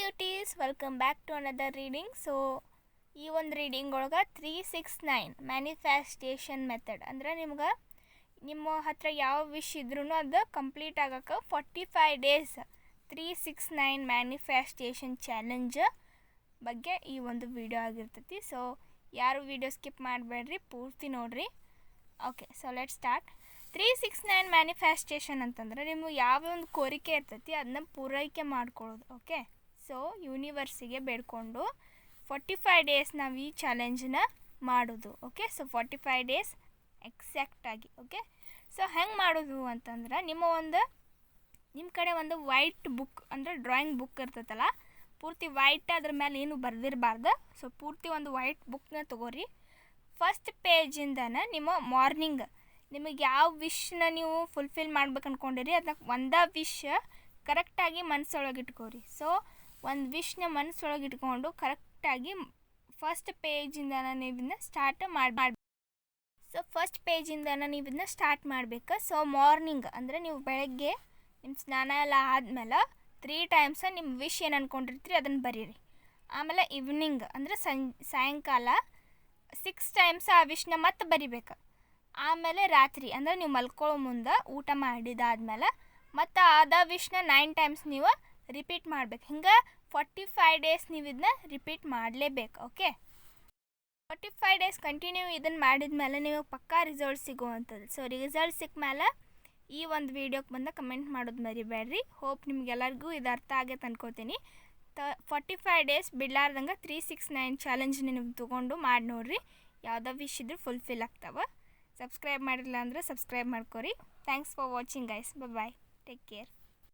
cuties, welcome back to another reading. So ಈ ಒಂದು reading ಒಳಗೆ 369 ಮ್ಯಾನಿಫೆಸ್ಟೇಷನ್ ಮೆಥಡ್ ಅಂದರೆ ನಿಮ್ಮ ಹತ್ರ ಯಾವ ವಿಶ್ ಇದ್ರೂ ಅದು ಕಂಪ್ಲೀಟ್ ಆಗೋಕ್ಕೆ 45 ಡೇಸ್ 369 ಮ್ಯಾನಿಫೆಸ್ಟೇಷನ್ ಚಾಲೆಂಜ್ ಬಗ್ಗೆ ಈ ಒಂದು ವಿಡಿಯೋ ಆಗಿರ್ತೈತಿ. ಸೊ ಯಾರು ವಿಡಿಯೋ ಸ್ಕಿಪ್ ಮಾಡಬೇಡ್ರಿ, ಪೂರ್ತಿ ನೋಡ್ರಿ. Okay, so let start. 369 manifestation ಅಂತಂದ್ರೆ ನಿಮಗೆ ಯಾವ ಒಂದು ಕೋರಿಕೆ ಇರ್ತೈತಿ ಅದನ್ನ ಪೂರೈಕೆ ಮಾಡ್ಕೊಳ್ಳೋದು. ಓಕೆ, ಸೊ ಯೂನಿವರ್ಸಿಗೆ ಬೇಡ್ಕೊಂಡು 45 ಡೇಸ್ ನಾವು ಈ ಚಾಲೆಂಜನ್ನ ಮಾಡೋದು. ಓಕೆ, ಸೊ 45 ಡೇಸ್ ಎಕ್ಸಾಕ್ಟಾಗಿ. ಓಕೆ, ಸೊ ಹೆಂಗೆ ಮಾಡೋದು ಅಂತಂದ್ರೆ ನಿಮ್ಮ ಕಡೆ ಒಂದು ವೈಟ್ ಬುಕ್ ಅಂದರೆ ಡ್ರಾಯಿಂಗ್ ಬುಕ್ ಇರ್ತೈತಲ್ಲ, ಪೂರ್ತಿ ವೈಟ್, ಅದ್ರ ಮೇಲೆ ಏನು ಬರೆದಿರಬಾರ್ದು. ಸೊ ಪೂರ್ತಿ ಒಂದು ವೈಟ್ ಬುಕ್ನ ತೊಗೋರಿ. ಫಸ್ಟ್ ಪೇಜಿಂದನ ನಿಮ್ಮ ಮಾರ್ನಿಂಗ್ ನಿಮಗೆ ಯಾವ ವಿಶ್ನ ನೀವು ಫುಲ್ಫಿಲ್ ಮಾಡ್ಬೇಕು ಅಂದ್ಕೊಂಡಿರಿ ಅದನ್ನ ಒಂದೇ ವಿಶ್ ಕರೆಕ್ಟಾಗಿ ಮನಸ್ಸೊಳಗೆ ಇಟ್ಕೋರಿ. ಸೊ ಒಂದು ವಿಶ್ನ ಮನಸ್ಸೊಳಗೆ ಇಟ್ಕೊಂಡು ಕರೆಕ್ಟಾಗಿ ಫಸ್ಟ್ ಪೇಜಿಂದನ ನೀವು ಇದನ್ನ ಸ್ಟಾರ್ಟ್ ಮಾಡಿ. ಸೊ ಫಸ್ಟ್ ಪೇಜಿಂದನ ನೀವು ಇದನ್ನ ಸ್ಟಾರ್ಟ್ ಮಾಡಬೇಕು. ಸೊ ಮಾರ್ನಿಂಗ್ ಅಂದರೆ ನೀವು ಬೆಳಗ್ಗೆ ನಿಮ್ಮ ಸ್ನಾನ ಎಲ್ಲ ಆದಮೇಲೆ 3 ಟೈಮ್ಸ್ ನಿಮ್ಮ ವಿಶ್ ಏನು ಅಂದ್ಕೊಂಡಿರ್ತೀರಿ ಅದನ್ನು ಬರೀರಿ. ಆಮೇಲೆ ಈವ್ನಿಂಗ್ ಅಂದರೆ ಸಾಯಂಕಾಲ 6 ಟೈಮ್ಸ್ ಆ ವಿಶ್ನ ಮತ್ತೆ ಬರಿಬೇಕು. ಆಮೇಲೆ ರಾತ್ರಿ ಅಂದರೆ ನೀವು ಮಲ್ಕೊಳ್ಳೋ ಮುಂದೆ ಊಟ ಮಾಡಿದಾದ್ಮೇಲೆ ಮತ್ತು ಅದ ವಿಶ್ನ 9 ಟೈಮ್ಸ್ ನೀವು ರಿಪೀಟ್ ಮಾಡ್ಬೇಕು. ಹಿಂಗೆ 45 ಡೇಸ್ ನೀವು ಇದನ್ನ ರಿಪೀಟ್ ಮಾಡಲೇಬೇಕು. ಓಕೆ, 45 ಡೇಸ್ ಕಂಟಿನ್ಯೂ ಇದನ್ನು ಮಾಡಿದ ಮೇಲೆ ನೀವು ಪಕ್ಕಾ ರಿಸಲ್ಟ್ ಸಿಗುವಂಥದ್ದು. ಸೊ ರಿಸಲ್ಟ್ ಸಿಕ್ಕ ಮೇಲೆ ಈ ಒಂದು ವೀಡಿಯೋಕ್ಕೆ ಬಂದು ಕಮೆಂಟ್ ಮಾಡೋದು ಮರಿಬೇಡ್ರಿ. ಹೋಪ್ ನಿಮ್ಗೆಲ್ಲರಿಗೂ ಇದು ಅರ್ಥ ಆಗೈತೆ ಅನ್ಕೋತೀನಿ. 45 ಡೇಸ್ ಬಿಡಲಾರ್ದಂಗೆ 369 ಚಾಲೆಂಜ್ನ ನೀವು ತೊಗೊಂಡು ಮಾಡಿ ನೋಡಿರಿ. ಯಾವುದೋ ವಿಶ್ ಇದ್ರೂ ಫುಲ್ಫಿಲ್ ಆಗ್ತಾವೆ. ಸಬ್ಸ್ಕ್ರೈಬ್ ಮಾಡಿಲ್ಲ ಅಂದರೆ ಸಬ್ಸ್ಕ್ರೈಬ್ ಮಾಡ್ಕೊರಿ. Thanks for watching guys. Bye, take care.